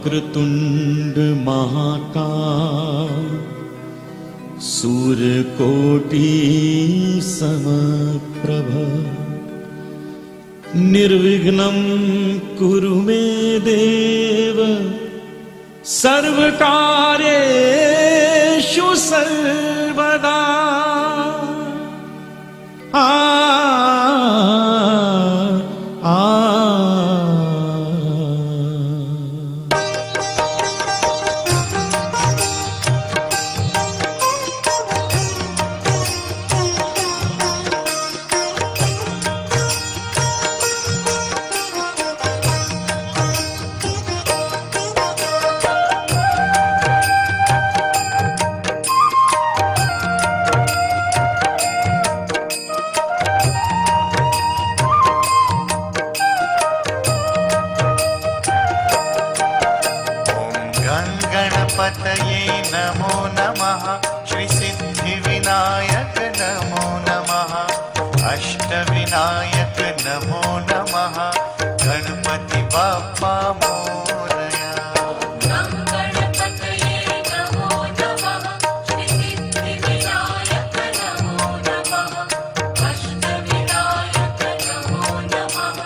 वक्रतुंड महाकाय सूर्यकोटि समप्रभ निर्विघ्नं कुरु मे देव सर्वकार्येषु सर्वदा। गणपतये नमो नमः। श्री सिद्धिविनायक नमो नमः। अष्टविनायक नमो नमः। गणपति बाप्पा मोरया। गणपतये नमो नमः। श्री सिद्धिविनायक नमो नमः। अष्टविनायक नमो नमः।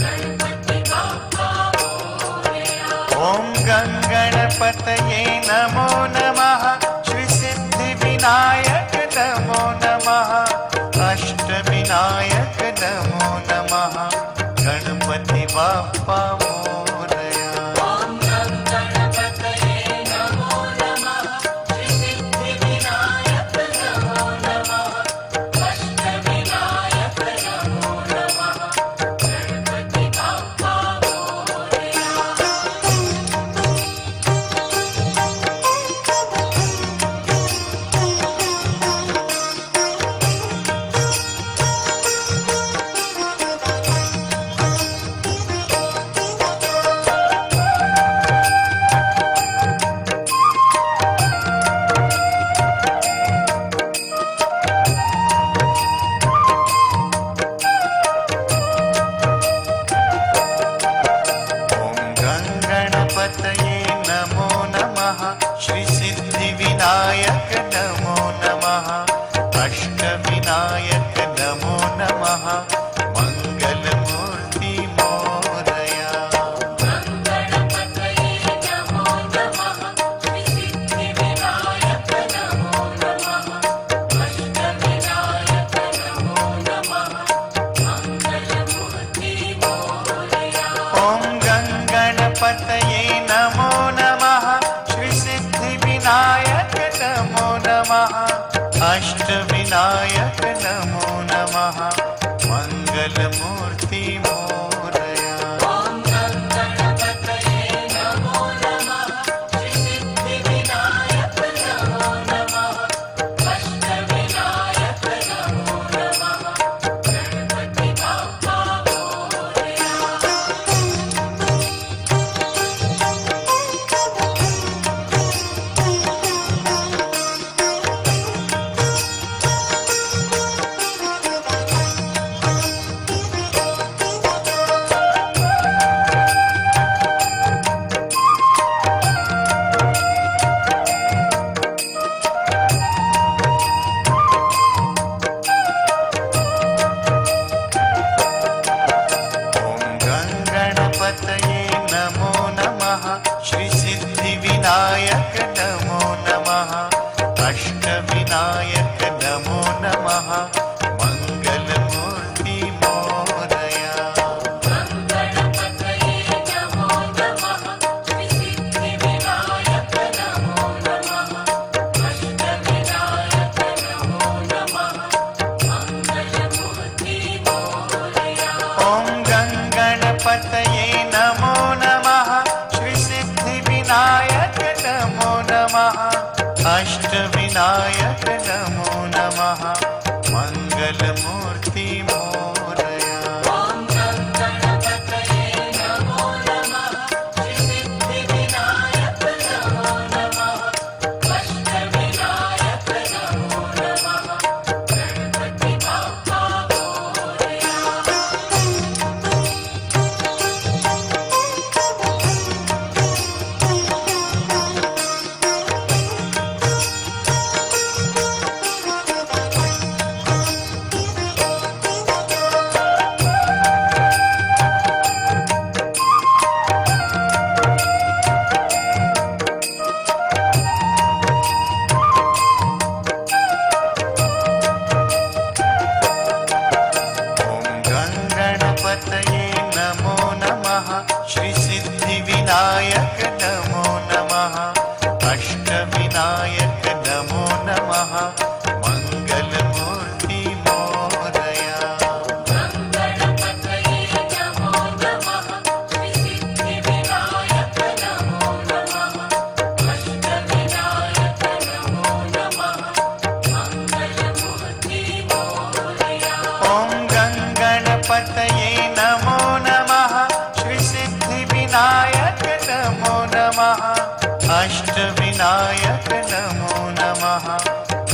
गणपति बाप्पा मोरया। ओम गणपतये नमो नमः। श्री सिद्धिविनायक नमो नमः। अष्टविनायक नमो नमः। गणपति बाप्पा मोरया। ओम गणपतये नमो नमः। श्री सिद्धिविनायक नमो नमः। अष्टविनायक नमो नमः। गणपति बाप्पा मोरया। गणपतये नमो नमः। श्री सिद्धिविनायक नमो नमः। अष्टविनायक नमो नमः। मंगलमूर्ति मोरया। गणपतये नमो नमः। श्री सिद्धिविनायक नमो नमः। अष्टविनायक नमो नमः। मंगलमूर्ति मोरया। ओम गणपतये नमो नमः। श्री सिद्धिविनायक नमो नमः। अष्टविनायक नमो नमः। मंगलमूर्ति मोरया। ओम गणपतये नमो नमः। श्री सिद्धिविनायक नमो नमः। अष्टविनायक नमो नमः। गणपति बाप्पा मोरया। ओम गणपतये नमो नमः। श्री सिद्धिविनायक नमो नमः। अष्टविनायक नमो नमः। मंगलमूर्ति मोरया। गणपतये नमो नमः। श्री सिद्धिविनायक नमो नमः। अष्टविनायक नमो नमः। मंगलमूर्ति मोरया। ओम गणपतये नमो नमः। श्री सिद्धिविनायक नमो नमः। अष्टविनायक नमो नमः। मंगलमूर्ति मोरया। ओम गणपतये नमो नमः। श्री सिद्धिविनायक नमो नमः। अष्टविनायक नमो नमः। गणपति बाप्पा मोरया। मङ्गलमूर्ति मोरया गणपतये नमो नमः श्रीसिद्धिविनायक नमो नमः अष्टविनायक नमो नमः मङ्गलमूर्ति मोरया ॐ गङ्गणपतये नमो नमः श्रीसिद्धिविनायक नमो नमः अष्टविनायक नमो नमः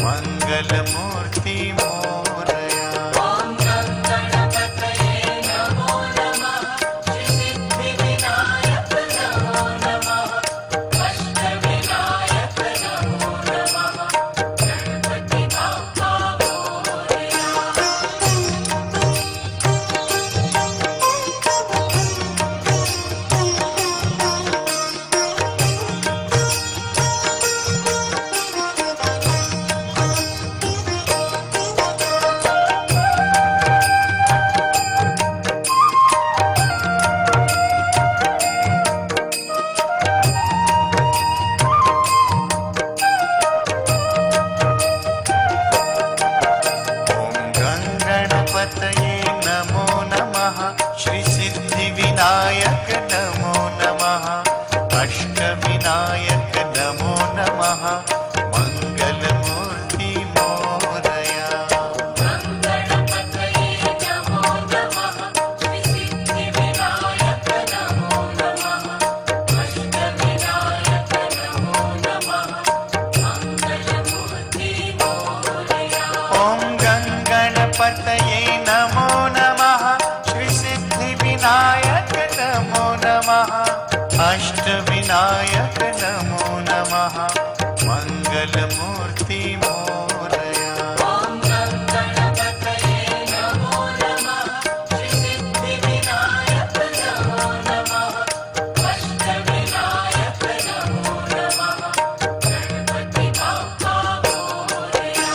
मङ्गलमूर्ति मोरया ॐ गणपतये नमो नमः श्रीसिद्धिविनायक नमो नमः अष्टविनायक नमो नमः गणपति बाप्पा मोरया ॐ गङ्गणपतये नमो नमः श्रीसिद्धिविनायक नमो नमः अष्टविनायक नमो नमः मङ्गलमूर्ति मोरया गणपतये नमो नमः श्रीसिद्धिविनायक नमो नमः अष्टविनायक नमो नमः मङ्गलमूर्ति मोरया ॐ गङ्गणपतये नमो नमः श्रीसिद्धिविनायक नमो नमः अष्टविनायक नमो नमः मङ्गलमूर्ति मोरया ॐ गणपतये नमो नमः श्रीसिद्धिविनायक नमो नमः अष्टविनायक नमो नमः गणपति बाप्पा मोरया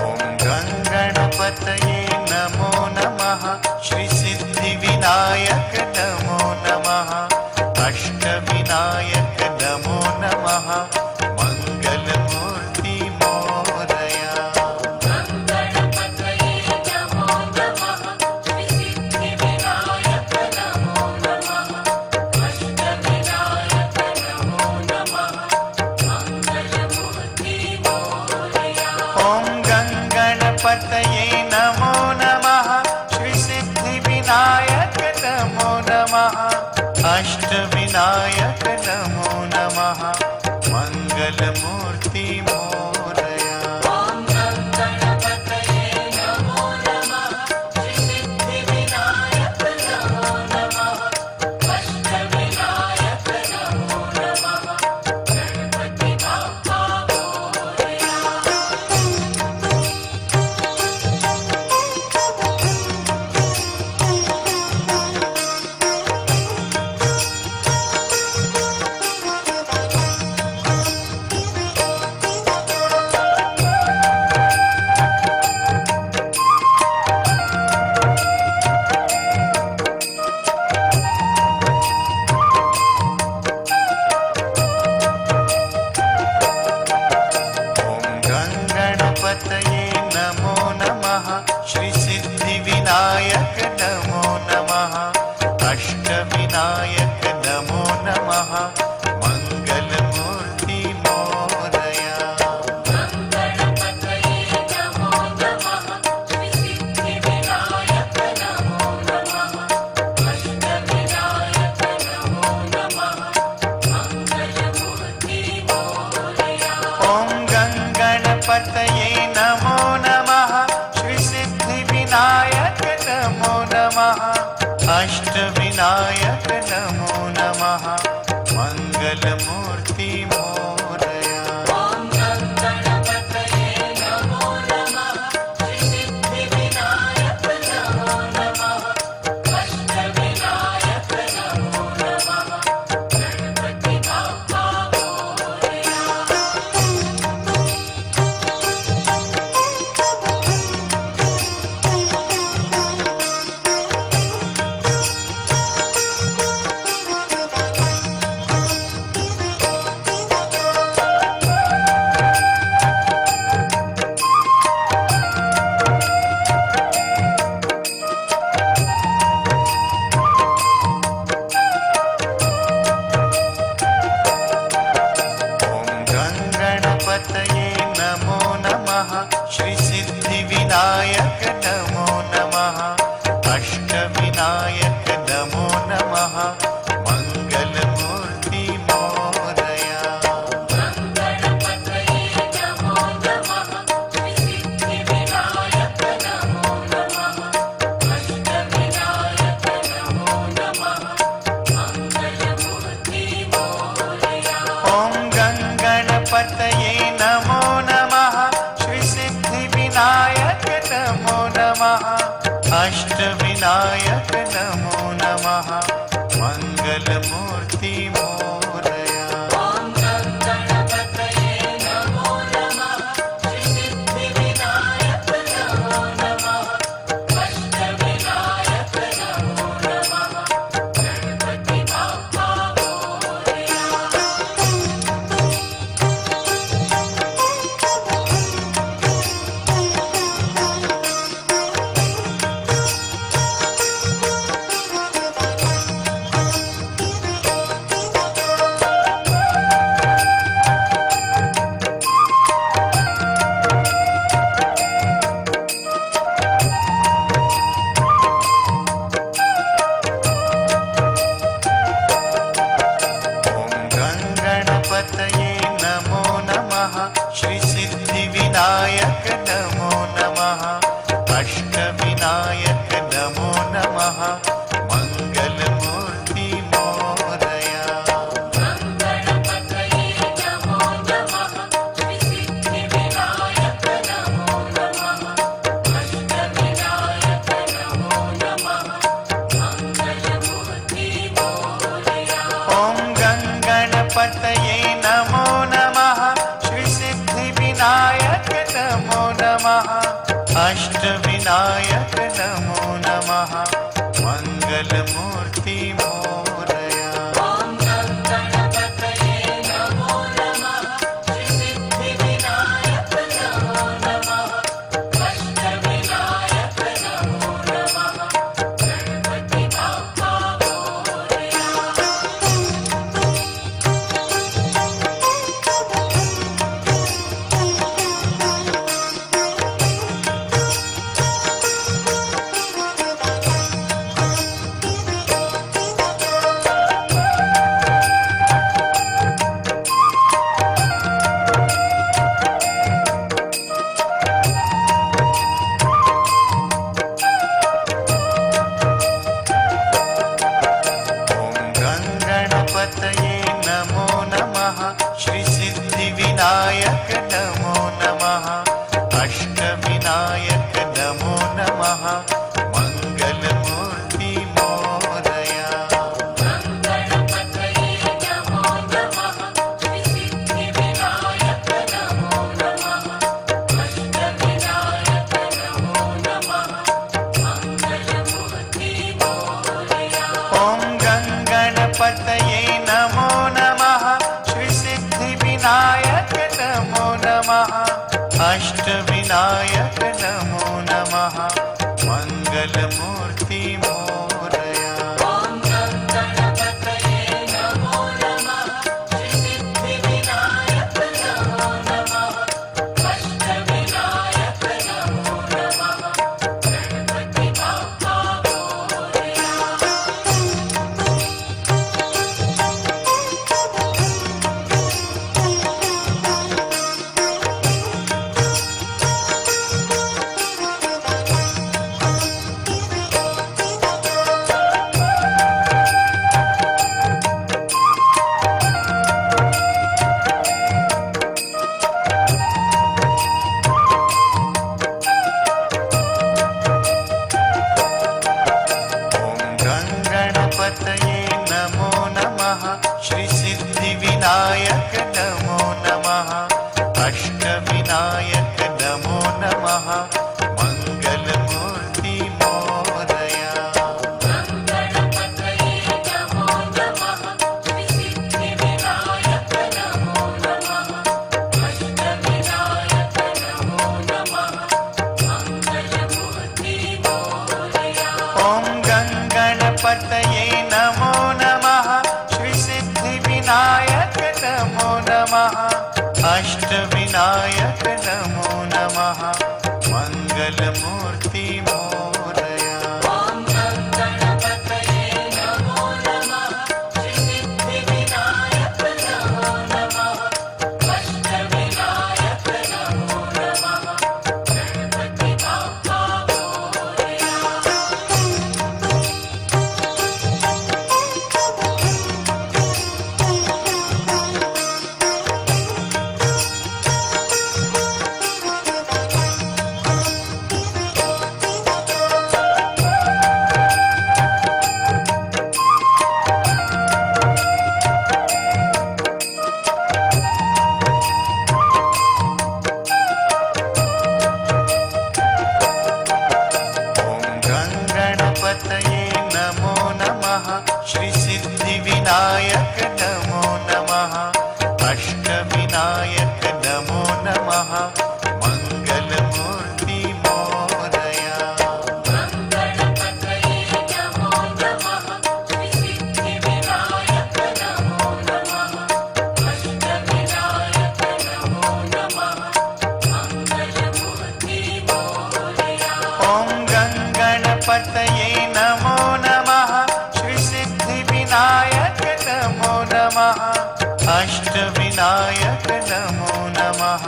ॐ गङ्गणपतये नमो नमः श्रीसिद्धिविनायक नमो नमः अष्टविनायक नमो नमः मङ्गलमूर्ति मोरया गणपतये नमो नमः श्रीसिद्धिविनायक नमो नमः अष्टविनायक नमो नमः मङ्गलमूर्ति मोरया ॐ गङ्गणपतये नमो नमः श्रीसिद्धिविनायक नमो नमः अष्टविनायक नमो नमः मङ्गलमूर्ति मोरया ॐ गणपतये नमो नमः श्रीसिद्धिविनायक नमो नमः अष्टविनायक नमो नमः गणपति बाप्पा मोरया ॐ गङ्गणपतये नमो नमः श्रीसिद्धिविनायक नमो नमः अष्टविनायक नमो नमः मङ्गलमूर्ति मोरया गणपतये नमो नमः श्रीसिद्धिविनायक नमो नमः अष्टविनायक नमो नमः मङ्गलमूर्ति मोरया ॐ गङ्गणपतये नमो विनायक नमो नमः मंगलमूर्ति मोरया ॐ गणपतये नमो नमः श्रीसिद्धिविनायक नमो नमः अष्टविनायक नमो नमः गणपति बाप्पा मोरया ॐ गणपतये नमो नमः श्रीसिद्धिविनायक नमो नमः अष्टविनायक नमो नमः मंगलमूर्ति मोरया गणपतये नमो नमः श्रीसिद्धिविनायक नमो नमः अष्टविनायक नमो नमः मंगलमूर्ति मोरया ॐ गणपतये नमो नमः श्रीसिद्धिविनायक नमो नमः अष्टविनायक नमो नमः मंगलमूर्ति मोरया ॐ गणपतये नमो नमः श्रीसिद्धिविनायक नमो नमः अष्टविनायक नमो नमः गणपति बाप्पा मोरया ॐ गणपतये नमो नमः श्रीसिद्धिविनायक नमो नमः अष्टविनायक नमो नमः मंगलमूर्ति मोरया गणपतये नमो नमः श्रीसिद्धिविनायक नमो नमः अष्टविनायक नमो नमः मंगलमूर्ति मोरया ॐ गणपतये नमो नमः श्रीसिद्धिविनायक नमो नमः अष्टविनायक नमो नमः मंगलमूर्ति मोरया ॐ गणपतये नमो नमः श्रीसिद्धिविनायक नमो नमः अष्टविनायक नमो नमः गणपति बाप्पा मोरया ॐ गणपतये नमो नमः श्रीसिद्धिविनायक नमो नमः अष्टविनायक नमो नमः मंगलमूर्ति मोरया गणपतये नमो नमः श्रीसिद्धिविनायक नमो नमः अष्टविनायक नमो नमः मंगलमूर्ति मोरया ॐ गणपतये नमो नमः श्रीसिद्धिविनायक नमो नमः अष्टविनायक नमो नमः मंगलमूर्ति मोरया ॐ गणपतये नमो नमः श्रीसिद्धिविनायक नमो नमः अष्टविनायक नमो नमः गणपति बाप्पा मोरया गङ्गणपतये नमो नमः श्रीसिद्धिविनायक नमो नमः अष्टविनायक नमो नमः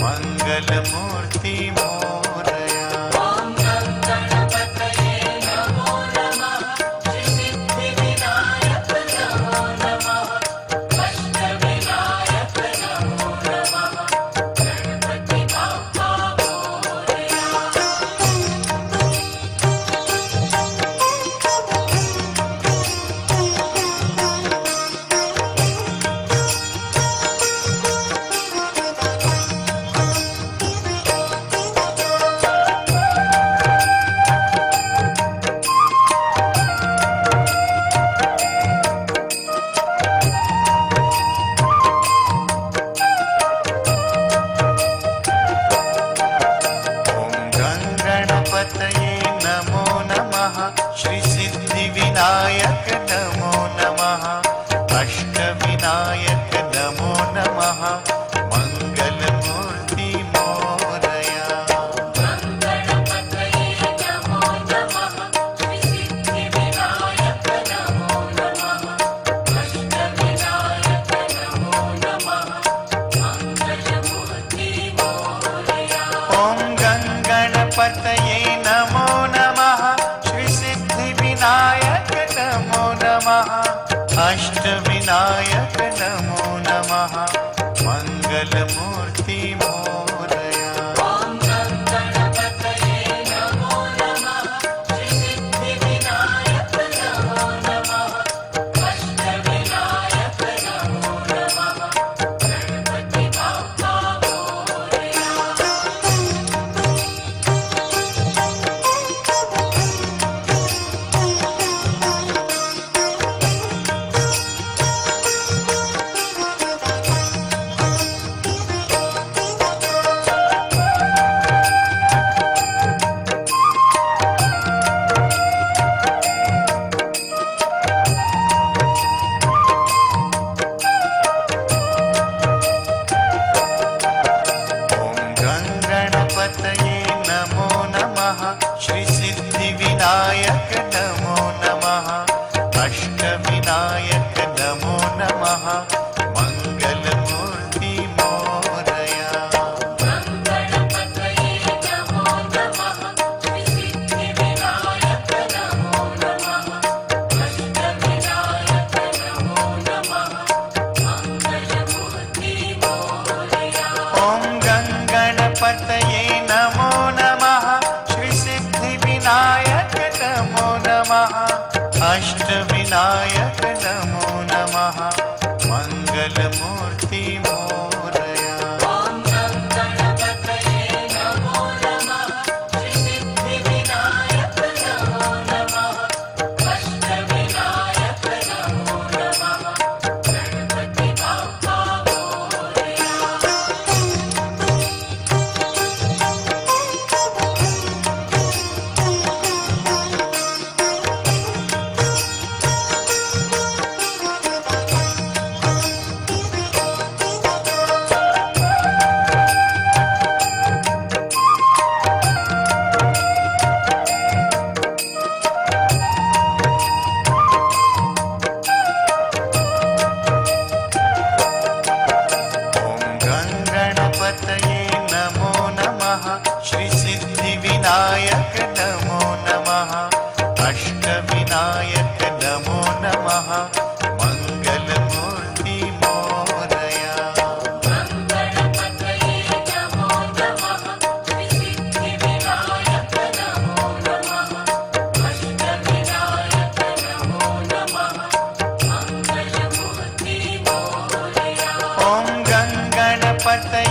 मङ्गलमूर्ति मोरया ॐ गङ्गणपतये नमो नमः श्रीसिद्धिविनायक नमो नमः अष्टविनायक नमो नमः गणपति बाप्पा मोरया ॐ गङ्गणपतये नमो नमः श्रीसिद्धिविनायक नमो नमः अष्टविनायक नमो नमः मङ्गलमूर्ति मोरया गङ्गणपतये नमो नमः श्रीसिद्धिविनायक नमो नमः अष्टविनायक नमो नमः मङ्गलमूर्ति मोरया ॐ गङ्गणपतये नमो नमः श्रीसिद्धिविनायक नमो नमः अष्टविनायक नमो नमः मङ्गलमूर्ति मोरया ॐ गङ्गणपतये नमो नमः श्रीसिद्धिविनायक नमो नमः अष्टविनायक नमो नमः गणपति बाप्पा मोरया ॐ गङ्गणपतये नमो नमः श्रीसिद्धिविनायक नमो नमः अष्टविनायक नमो नमः मङ्गलमूर्ति मोरया गङ्गणपतये नमो नमः श्रीसिद्धिविनायक नमो नमः अष्टविनायक नमो नमः मङ्गलमूर्ति मोरया ॐ गङ्गणपतये नमो नमः श्रीसिद्धिविनायक नमो नमः अष्टविनायक नमो नमः मङ्गलमूर्ति मोरया ॐ गङ्गणपतये नमो नमः श्रीसिद्धिविनायक नमो नमः अष्टविनायक नमो नमः गणपति बाप्पा मोरया ॐ गङ्गणपतये नमो नमः श्रीसिद्धिविनायक नमो नमः अष्टविनायक नमो नमः मङ्गलमूर्ति मोरया गङ्गणपतये नमो नमः श्रीसिद्धिविनायक नमो नमः अष्टविनायक नमो नमः मङ्गलमूर्ति मोरया ॐ गङ्गणपतये